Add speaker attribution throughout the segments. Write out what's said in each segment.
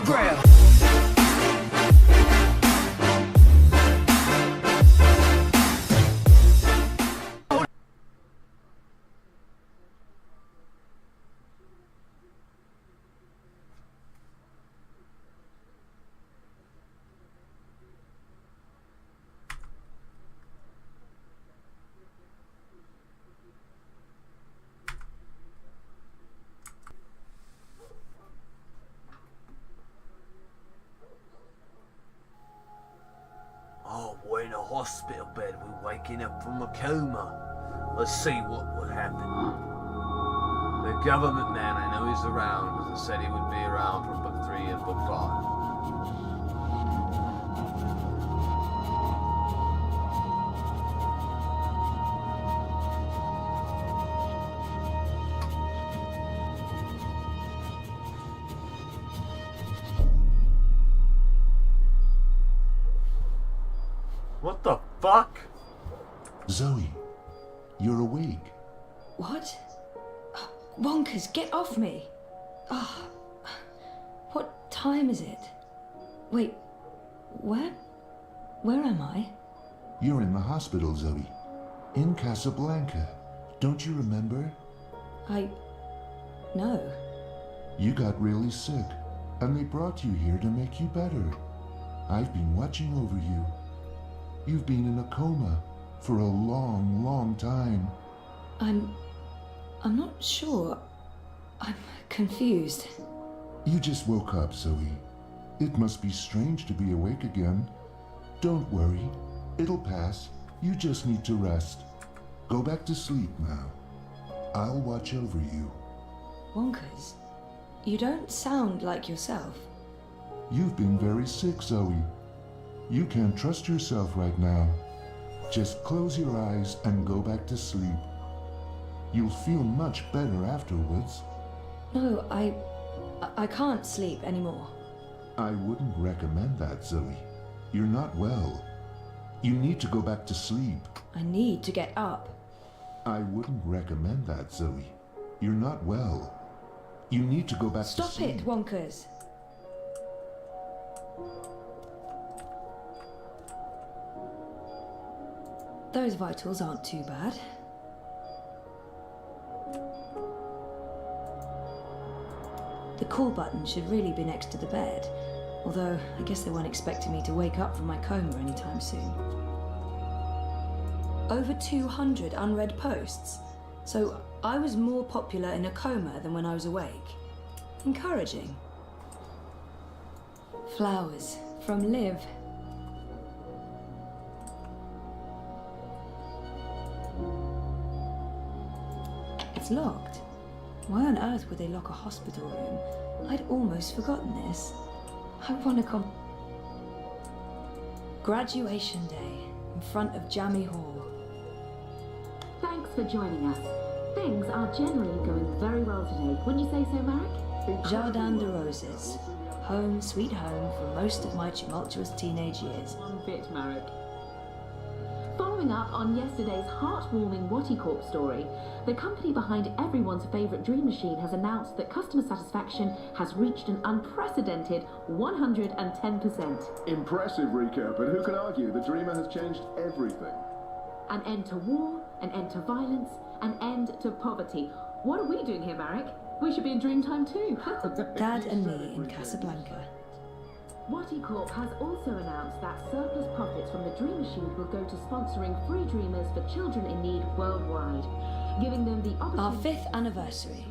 Speaker 1: grab.
Speaker 2: Oh, we're in a hospital bed. We're waking up from a coma. Let's see what would happen. The government man, I know he's around, because I said he would be around from book 3 and book 5. What the fuck?
Speaker 3: Zoe, you're awake.
Speaker 4: What? Wonkers, get off me! Oh, what time is it? Wait, where am I?
Speaker 3: You're in the hospital, Zoe. In Casablanca. Don't you remember?
Speaker 4: No.
Speaker 3: You got really sick, and they brought you here to make you better. I've been watching over you. You've been in a coma for a long, long time.
Speaker 4: I'm not sure. I'm confused.
Speaker 3: You just woke up, Zoe. It must be strange to be awake again. Don't worry. It'll pass. You just need to rest. Go back to sleep now. I'll watch over you.
Speaker 4: Wonkers, you don't sound like yourself.
Speaker 3: You've been very sick, Zoe. You can't trust yourself right now. Just close your eyes and go back to sleep. You'll feel much better afterwards.
Speaker 4: No, I can't sleep anymore.
Speaker 3: I wouldn't recommend that, Zoe. You're not well. You need to go back to sleep.
Speaker 4: I need to get up.
Speaker 3: I wouldn't recommend that, Zoe. You're not well. You need to go back to sleep.
Speaker 4: Stop it, Wonkers. Those vitals aren't too bad. The call button should really be next to the bed, although I guess they weren't expecting me to wake up from my coma anytime soon. Over 200 unread posts, so I was more popular in a coma than when I was awake. Encouraging. Flowers from Liv. It's locked. Why on earth would they lock a hospital room? I'd almost forgotten this. I want to Graduation day in front of Jammy Hall.
Speaker 5: Thanks for joining us. Things are generally going very well today. Wouldn't you say so, Marek?
Speaker 4: Jardin de Roses. Home, sweet home for most of my tumultuous teenage years.
Speaker 5: One bit, Marek. Following up on yesterday's heartwarming Wattie story, the company behind everyone's favourite dream machine has announced that customer satisfaction has reached an unprecedented 110%.
Speaker 6: Impressive, Rika, but who can argue the Dreamer has changed everything?
Speaker 5: An end to war, an end to violence, an end to poverty. What are we doing here, Marek? We should be in Dreamtime too.
Speaker 4: Dad and me in Casablanca.
Speaker 5: Wattie Corp has also announced that surplus profits from the Dream Machine will go to sponsoring free dreamers for children in need worldwide, giving them the opportunity...
Speaker 4: Our 5th anniversary.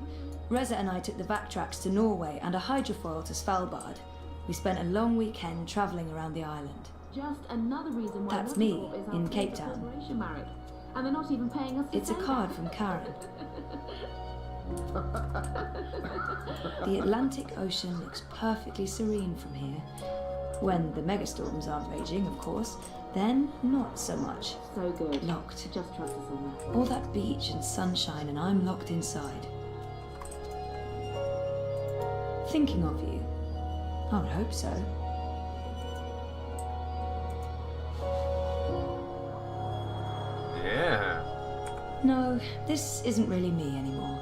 Speaker 4: Reza and I took the backtracks to Norway and a hydrofoil to Svalbard. We spent a long weekend travelling around the island.
Speaker 5: Just another reason why
Speaker 4: That's
Speaker 5: Wattie
Speaker 4: me,
Speaker 5: Corp is our
Speaker 4: in Cape
Speaker 5: favourite
Speaker 4: Town.
Speaker 5: corporation, Marek. And they're not even paying us to
Speaker 4: It's a
Speaker 5: say
Speaker 4: card
Speaker 5: that.
Speaker 4: from Karen. The Atlantic Ocean looks perfectly serene from here. When the megastorms aren't raging, of course, then not so much.
Speaker 5: So good.
Speaker 4: Locked.
Speaker 5: Just trust us on that.
Speaker 4: All that beach and sunshine and I'm locked inside. Thinking of you. I would hope so.
Speaker 2: Yeah.
Speaker 4: No, this isn't really me anymore.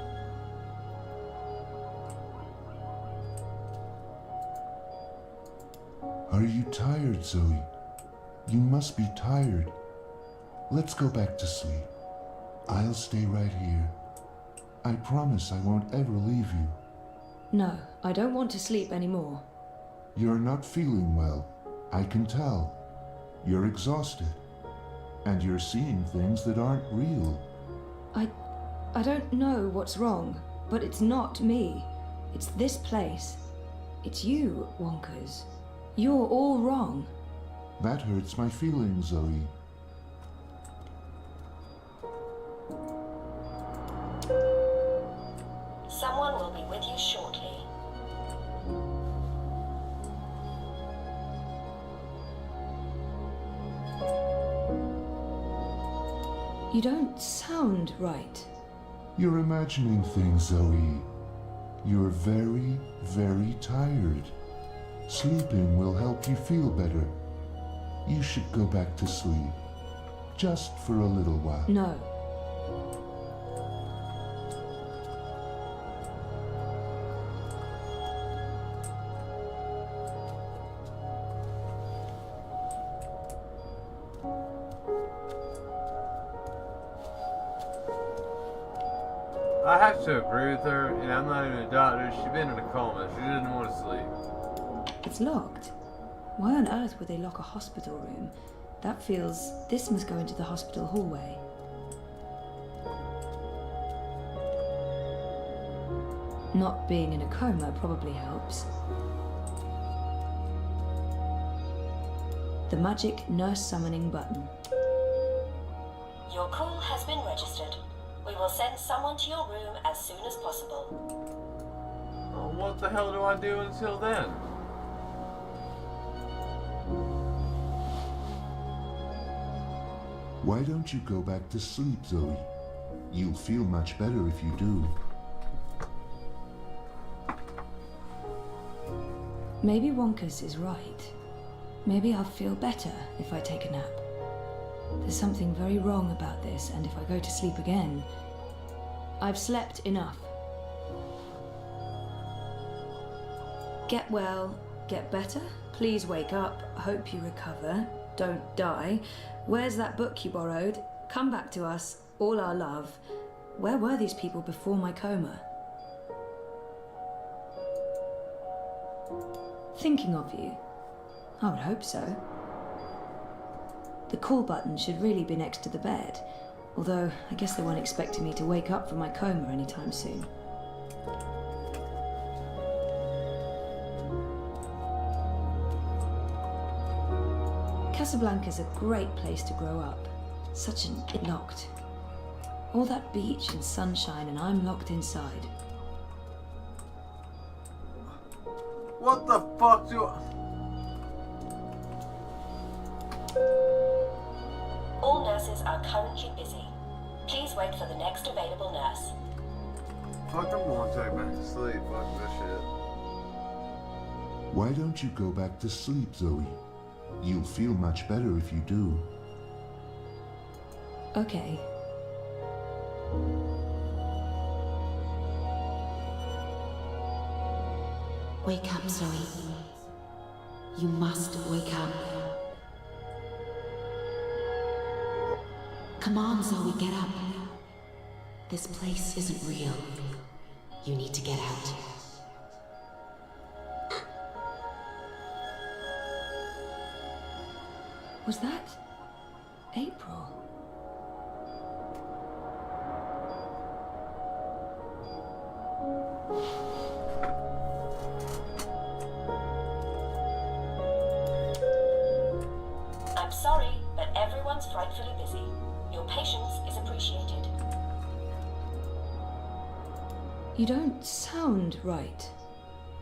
Speaker 3: Are you tired, Zoe? You must be tired. Let's go back to sleep. I'll stay right here. I promise I won't ever leave you.
Speaker 4: No, I don't want to sleep anymore.
Speaker 3: You're not feeling well. I can tell. You're exhausted. And you're seeing things that aren't real.
Speaker 4: I don't know what's wrong, but it's not me. It's this place. It's you, Wonkers. You're all wrong.
Speaker 3: That hurts my feelings, Zoe.
Speaker 1: Someone will be with you shortly.
Speaker 4: You don't sound right.
Speaker 3: You're imagining things, Zoe. You're very, very tired. Sleeping will help you feel better. You should go back to sleep. Just for a little while.
Speaker 4: No.
Speaker 2: I have to agree with her, and I'm not even a doctor. She's been in a coma. She didn't want to sleep.
Speaker 4: It's locked. Why on earth would they lock a hospital room? That feels... This must go into the hospital hallway. Not being in a coma probably helps. The magic nurse summoning button.
Speaker 1: Your call has been registered. We will send someone to your room as soon as possible.
Speaker 2: Oh, what the hell do I do until then?
Speaker 3: Why don't you go back to sleep, Zoe? You'll feel much better if you do.
Speaker 4: Maybe Wonkers is right. Maybe I'll feel better if I take a nap. There's something very wrong about this, and if I go to sleep again... I've slept enough. Get well, get better, please wake up, hope you recover, don't die. Where's that book you borrowed? Come back to us, all our love. Where were these people before my coma? Thinking of you. I would hope so. The call button should really be next to the bed, although I guess they weren't expecting me to wake up from my coma anytime soon. Casablanca's a great place to grow up. Such an locked. All that beach and sunshine, and I'm locked inside.
Speaker 2: What the fuck do I...
Speaker 1: All nurses are currently busy. Please wait for the next available nurse.
Speaker 2: Fucking want to take back to sleep. Fuck this shit.
Speaker 3: Why don't you go back to sleep, Zoe? You'll feel much better if you do.
Speaker 4: Okay.
Speaker 5: Wake up, Zoe. You must wake up. Come on, Zoe, get up. This place isn't real. You need to get out.
Speaker 4: Was that April?
Speaker 1: I'm sorry, but everyone's frightfully busy. Your patience is appreciated.
Speaker 4: You don't sound right.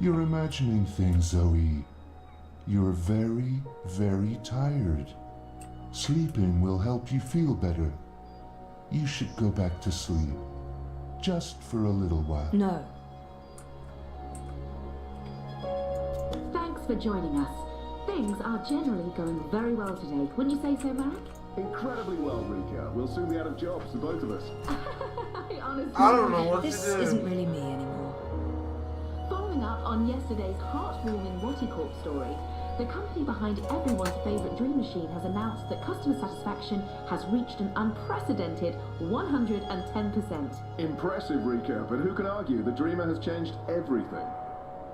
Speaker 3: You're imagining things, Zoe. You're very, very tired. Sleeping will help you feel better. You should go back to sleep. Just for a little while.
Speaker 4: No.
Speaker 5: Thanks for joining us. Things are generally going very well today. Wouldn't you say so, Marek?
Speaker 6: Incredibly well, Rika. We'll soon be out of jobs, the both of us.
Speaker 5: I honestly...
Speaker 2: I don't know what
Speaker 4: This
Speaker 2: to do.
Speaker 4: isn't really me anymore.
Speaker 5: Following up on yesterday's heartwarming Wattie Corp story, The company behind everyone's favourite dream machine has announced that customer satisfaction has reached an unprecedented 110%.
Speaker 6: Impressive, Rika, but who can argue the Dreamer has changed everything?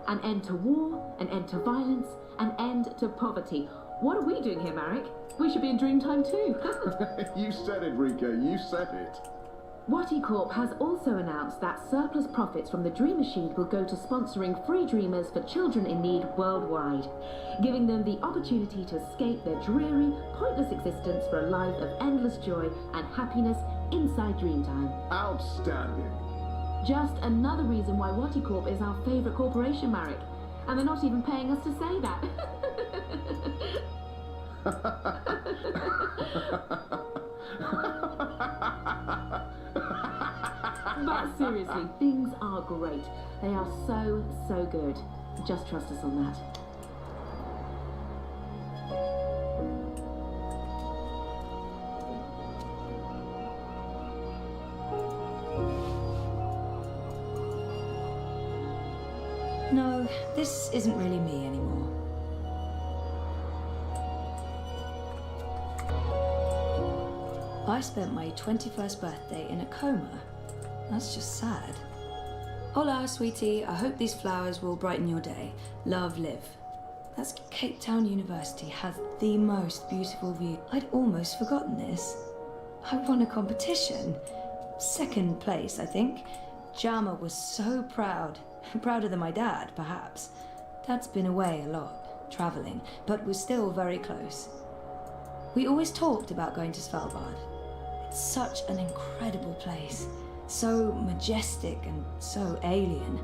Speaker 5: An end to war, an end to violence, an end to poverty. What are we doing here, Marek? We should be in Dreamtime too.
Speaker 6: You said it, Rika, you said it.
Speaker 5: Watty Corp has also announced that surplus profits from the Dream Machine will go to sponsoring free dreamers for children in need worldwide, giving them the opportunity to escape their dreary, pointless existence for a life of endless joy and happiness inside Dreamtime.
Speaker 6: Outstanding.
Speaker 5: Just another reason why Watty Corp is our favourite corporation, Marek. And they're not even paying us to say that. But seriously, things are great. They are so, so good. Just trust us on that.
Speaker 4: No, this isn't really me anymore. I spent my 21st birthday in a coma. That's just sad. Hola, sweetie. I hope these flowers will brighten your day. Love, Liv. That's Cape Town University has the most beautiful view. I'd almost forgotten this. I won a competition. Second place, I think. Jama was so proud. Prouder than my dad, perhaps. Dad's been away a lot, travelling, but was still very close. We always talked about going to Svalbard. It's such an incredible place. So majestic and so alien.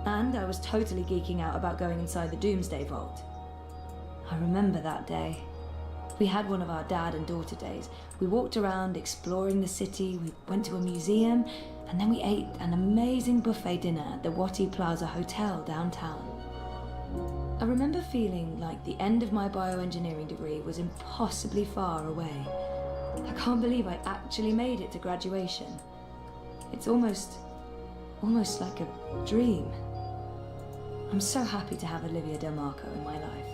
Speaker 4: And I was totally geeking out about going inside the Doomsday Vault. I remember that day. We had one of our dad and daughter days. We walked around exploring the city, we went to a museum, and then we ate an amazing buffet dinner at the Watty Plaza Hotel downtown. I remember feeling like the end of my bioengineering degree was impossibly far away. I can't believe I actually made it to graduation. It's almost like a dream. I'm so happy to have Olivia Del Marco in my life.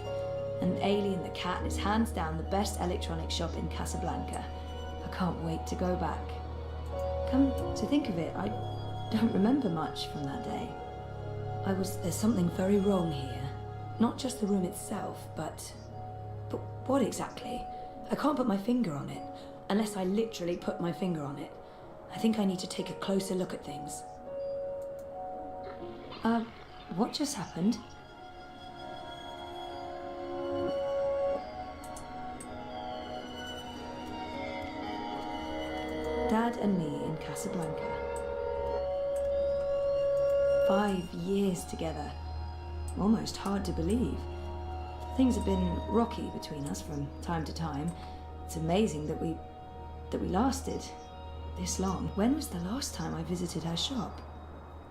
Speaker 4: And Alien the Cat is hands down the best electronics shop in Casablanca. I can't wait to go back. Come to think of it, I don't remember much from that day. There's something very wrong here. Not just the room itself, but what exactly? I can't put my finger on it, unless I literally put my finger on it. I think I need to take a closer look at things. What just happened? Dad and me in Casablanca. 5 years together. Almost hard to believe. Things have been rocky between us from time to time. It's amazing that we lasted this long. When was the last time I visited her shop?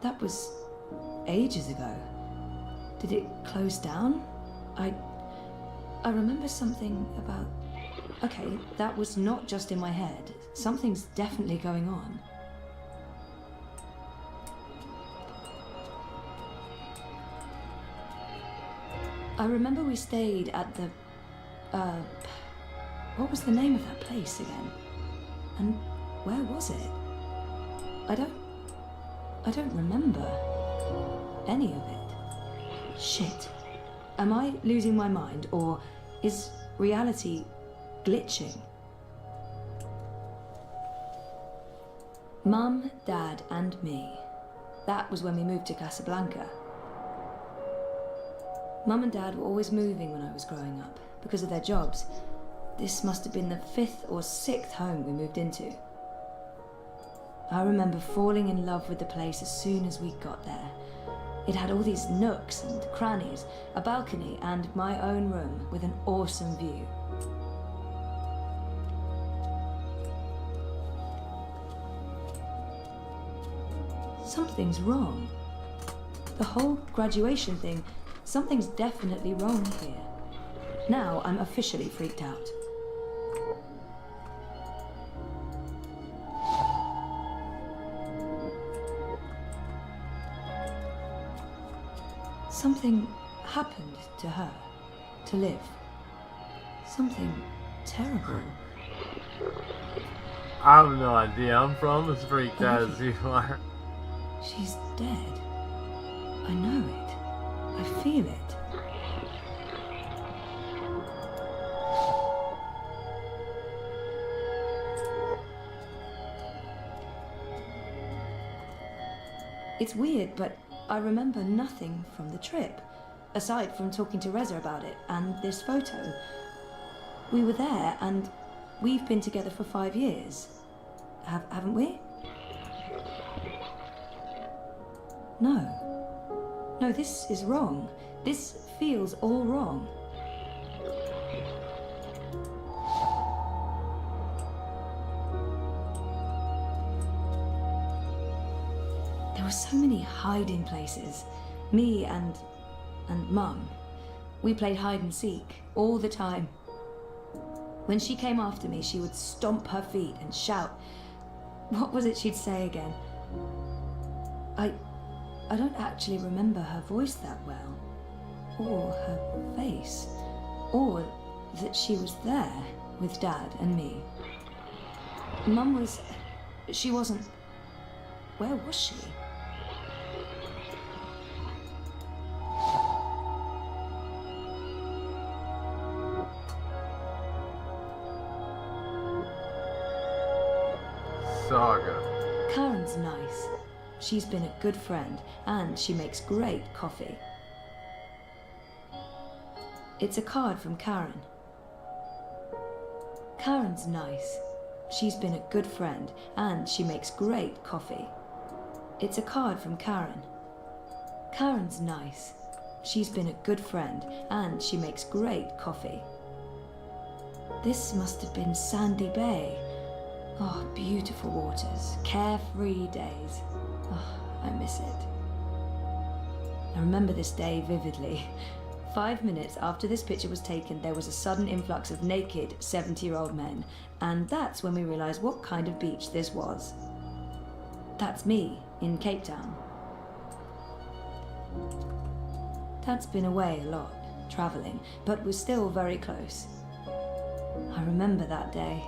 Speaker 4: That was ages ago. Did it close down? I remember something about... Okay, that was not just in my head. Something's definitely going on. I remember we stayed at the... what was the name of that place again? And where was it? I don't remember any of it. Shit. Am I losing my mind, or is reality glitching? Mum, Dad, and me. That was when we moved to Casablanca. Mum and Dad were always moving when I was growing up, because of their jobs. This must have been the 5th or 6th home we moved into. I remember falling in love with the place as soon as we got there. It had all these nooks and crannies, a balcony, and my own room with an awesome view. Something's wrong. The whole graduation thing, something's definitely wrong here. Now I'm officially freaked out. Something happened to her, to live. Something terrible.
Speaker 2: I have no idea. I'm from as freaked out as you are.
Speaker 4: She's dead. I know it. I feel it. It's weird, but I remember nothing from the trip, aside from talking to Reza about it and this photo. We were there, and we've been together for 5 years. Haven't we? No. No, this is wrong. This feels all wrong. There were so many hiding places. Me and Mum. We played hide and seek all the time. When she came after me, she would stomp her feet and shout. What was it she'd say again? I don't actually remember her voice that well, or her face, or that she was there with Dad and me. Mum she wasn't. Where was she?
Speaker 2: Saga.
Speaker 4: Karen's nice. She's been a good friend, and she makes great coffee. It's a card from Karen. Karen's nice. She's been a good friend, and she makes great coffee. It's a card from Karen. Karen's nice. She's been a good friend, and she makes great coffee. This must have been Sandy Bay. Oh, beautiful waters, carefree days. Oh, I miss it. I remember this day vividly. 5 minutes after this picture was taken, there was a sudden influx of naked 70-year-old men, and that's when we realized what kind of beach this was. That's me, in Cape Town. Dad's been away a lot, traveling, but we're still very close. I remember that day.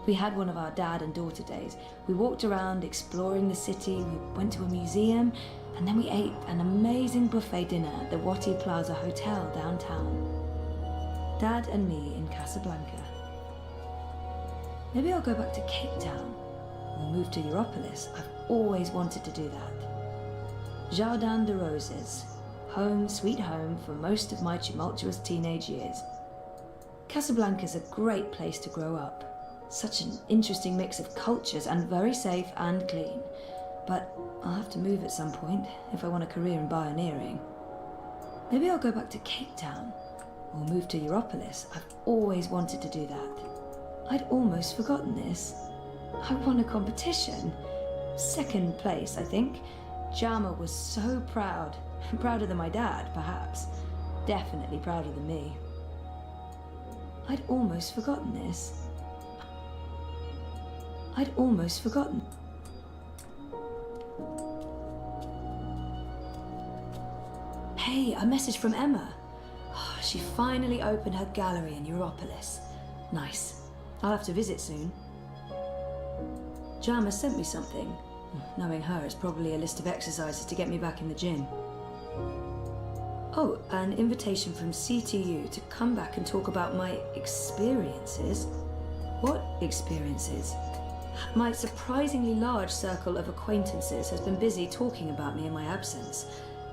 Speaker 4: We had one of our dad and daughter days. We walked around exploring the city, we went to a museum, and then we ate an amazing buffet dinner at the Wati Plaza Hotel downtown. Dad and me in Casablanca. Maybe I'll go back to Cape Town or move to Europolis. I've always wanted to do that. Jardin de Roses. Home, sweet home for most of my tumultuous teenage years. Casablanca's a great place to grow up. Such an interesting mix of cultures and very safe and clean. But I'll have to move at some point if I want a career in pioneering. Maybe I'll go back to Cape Town or move to Europolis. I've always wanted to do that. I'd almost forgotten this. I won a competition. 2nd place, I think. Jama was so proud. Prouder than my dad, perhaps. Definitely prouder than me. I'd almost forgotten this. I'd almost forgotten. Hey, a message from Emma. Oh, she finally opened her gallery in Europolis. Nice. I'll have to visit soon. Jama sent me something. Knowing her, it's probably a list of exercises to get me back in the gym. Oh, an invitation from CTU to come back and talk about my experiences. What experiences? My surprisingly large circle of acquaintances has been busy talking about me in my absence.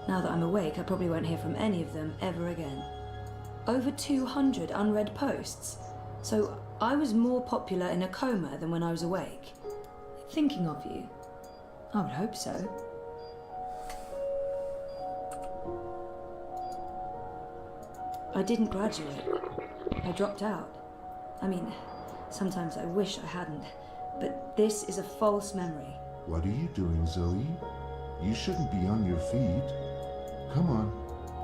Speaker 4: Now that I'm awake, I probably won't hear from any of them ever again. Over 200 unread posts. So I was more popular in a coma than when I was awake. Thinking of you. I would hope so. I didn't graduate. I dropped out. I mean, sometimes I wish I hadn't. But this is a false memory.
Speaker 3: What are you doing, Zoe? You shouldn't be on your feet. Come on,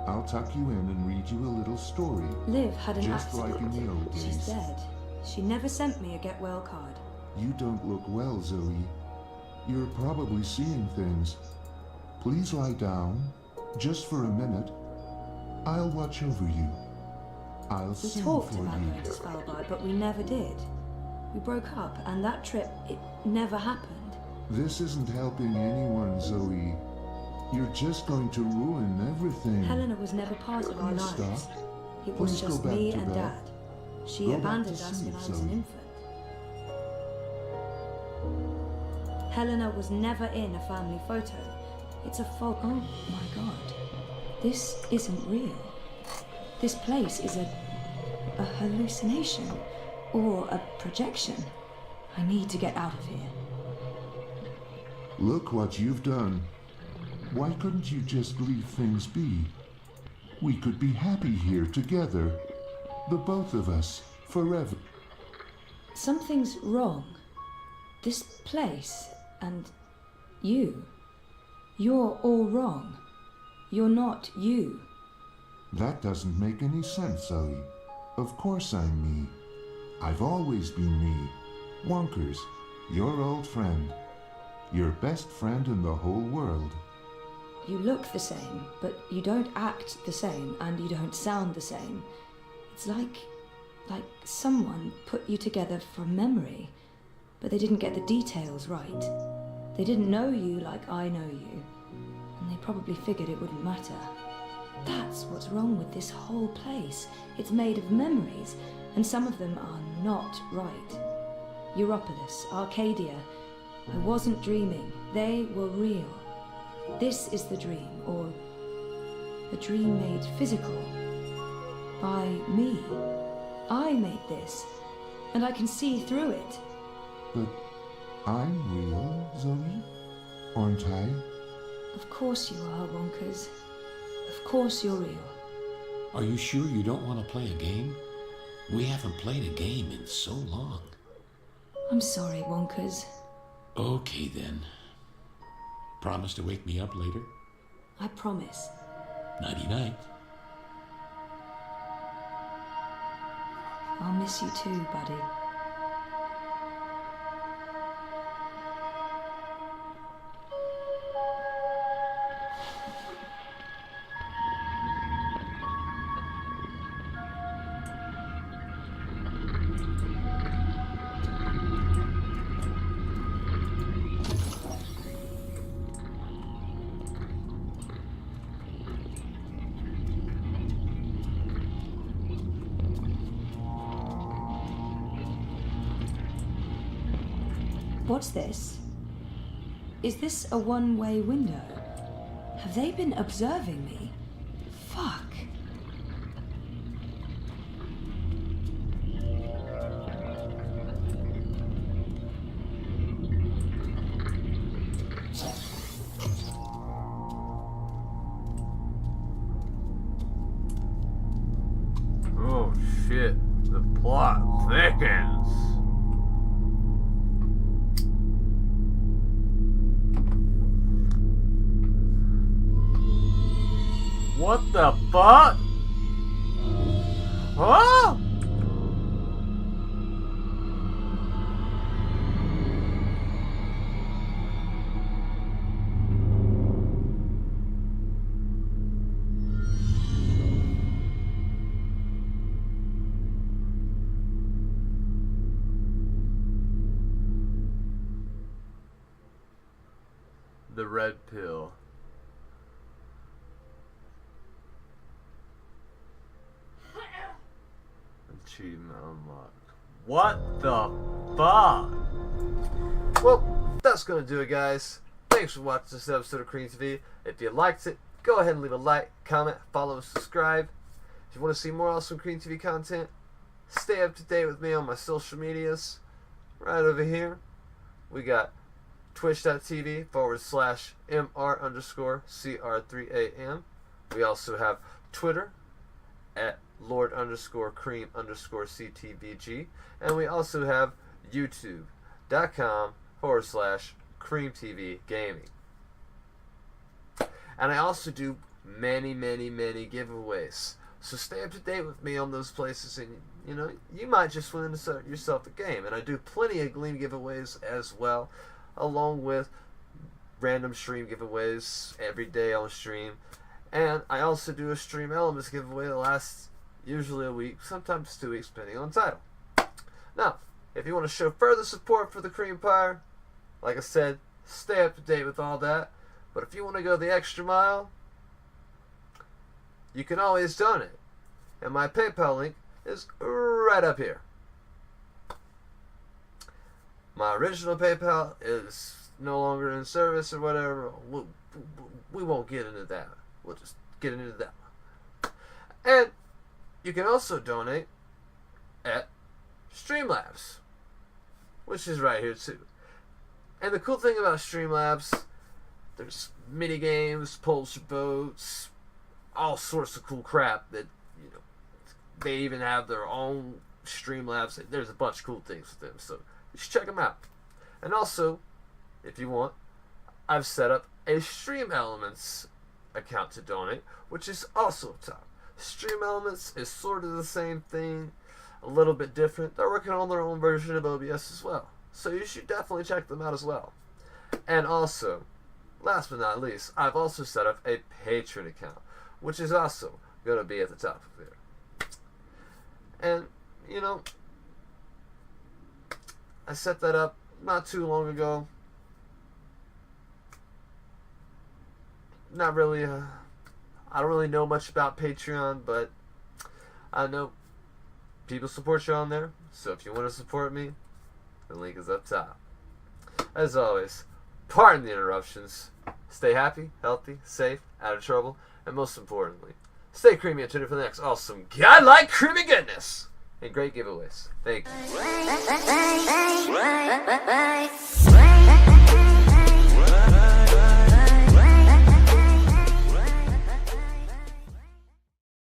Speaker 3: I'll tuck you in and read you a little story.
Speaker 4: Liv had an
Speaker 3: Just
Speaker 4: accident.
Speaker 3: like in the old days.
Speaker 4: She's dead. She never sent me a get well card.
Speaker 3: You don't look well, Zoe. You're probably seeing things. Please lie down, just for a minute. I'll watch over you. I'll
Speaker 4: We
Speaker 3: sing
Speaker 4: talked
Speaker 3: for
Speaker 4: about
Speaker 3: you.
Speaker 4: going to Svalbard, but we never did. We broke up, and that trip, it never happened.
Speaker 3: This isn't helping anyone, Zoe. You're just going to ruin everything.
Speaker 4: Helena was never part of our
Speaker 3: Please
Speaker 4: lives.
Speaker 3: stop.
Speaker 4: It was
Speaker 3: Please go
Speaker 4: just
Speaker 3: back
Speaker 4: me
Speaker 3: to
Speaker 4: and
Speaker 3: bed.
Speaker 4: Dad. She
Speaker 3: Go back
Speaker 4: abandoned
Speaker 3: to
Speaker 4: us
Speaker 3: sleep,
Speaker 4: when I was
Speaker 3: Zoe.
Speaker 4: an infant. Helena was never in a family photo. It's a photo. Oh my god. This isn't real. This place is a hallucination or a projection. I need to get out of here.
Speaker 3: Look what you've done. Why couldn't you just leave things be? We could be happy here together. The both of us, forever.
Speaker 4: Something's wrong. This place and you. You're all wrong. You're not you.
Speaker 3: That doesn't make any sense, Zoe. Of course I'm me. I've always been me. Wonkers, your old friend. Your best friend in the whole world.
Speaker 4: You look the same, but you don't act the same, and you don't sound the same. It's like someone put you together from memory, but they didn't get the details right. They didn't know you like I know you, and they probably figured it wouldn't matter. That's what's wrong with this whole place. It's made of memories, and some of them are not right. Europolis, Arcadia. I wasn't dreaming. They were real. This is the dream, or a dream made physical by me. I made this, and I can see through it.
Speaker 3: But I'm real, Zoe? Aren't I?
Speaker 4: Of course you are, Wonkers. Of course you're real.
Speaker 7: Are you sure you don't want to play a game? We haven't played a game in so long.
Speaker 4: I'm sorry, Wonkers.
Speaker 7: Okay then. Promise to wake me up later?
Speaker 4: I promise.
Speaker 7: Nighty-night.
Speaker 4: I'll miss you too, buddy. What's this? Is this a one-way window? Have they been observing me? Fuck.
Speaker 2: Oh shit, the plot thickens. What the fuck? Huh? The red pill. Achievement unlocked. What the fuck? Well, that's gonna do it, guys. Thanks for watching this episode of CreamTV. If you liked it, go ahead and leave a like, comment, follow, subscribe. If you want to see more awesome CreamTV content, stay up to date with me on my social medias. Right over here, we got twitch.tv/MR_CR3AM. We also have Twitter at Lord_Cream_CTVG. And we also have YouTube.com/CreamTV Gaming. And I also do many giveaways. So stay up to date with me on those places, and you know, you might just win yourself a game. And I do plenty of Gleam giveaways as well, along with random stream giveaways every day on stream. And I also do a Stream Elements giveaway the last usually a week, sometimes 2 weeks, depending on the title. Now, if you want to show further support for the Creampire, like I said, stay up to date with all that. But if you want to go the extra mile, you can always donate. And my PayPal link is right up here. My original PayPal is no longer in service or whatever. We won't get into that. We'll just get into that one. And you can also donate at Streamlabs, which is right here too. And the cool thing about Streamlabs, there's mini games, polls for votes, all sorts of cool crap that, you know, they even have their own Streamlabs. There's a bunch of cool things with them, so you should check them out. And also, if you want, I've set up a Stream Elements account to donate, which is also up top. Stream Elements is sort of the same thing, a little bit different. They're working on their own version of OBS as well, so you should definitely check them out as well. And also, last but not least, I've also set up a Patreon account, which is also going to be at the top of there. And, you know, I set that up not too long ago. Not really, I don't really know much about Patreon, but I know people support you on there. So if you want to support me, the link is up top. As always, pardon the interruptions. Stay happy, healthy, safe, out of trouble, and most importantly, stay creamy and tuned for the next awesome godlike creamy goodness and great giveaways. Thank you.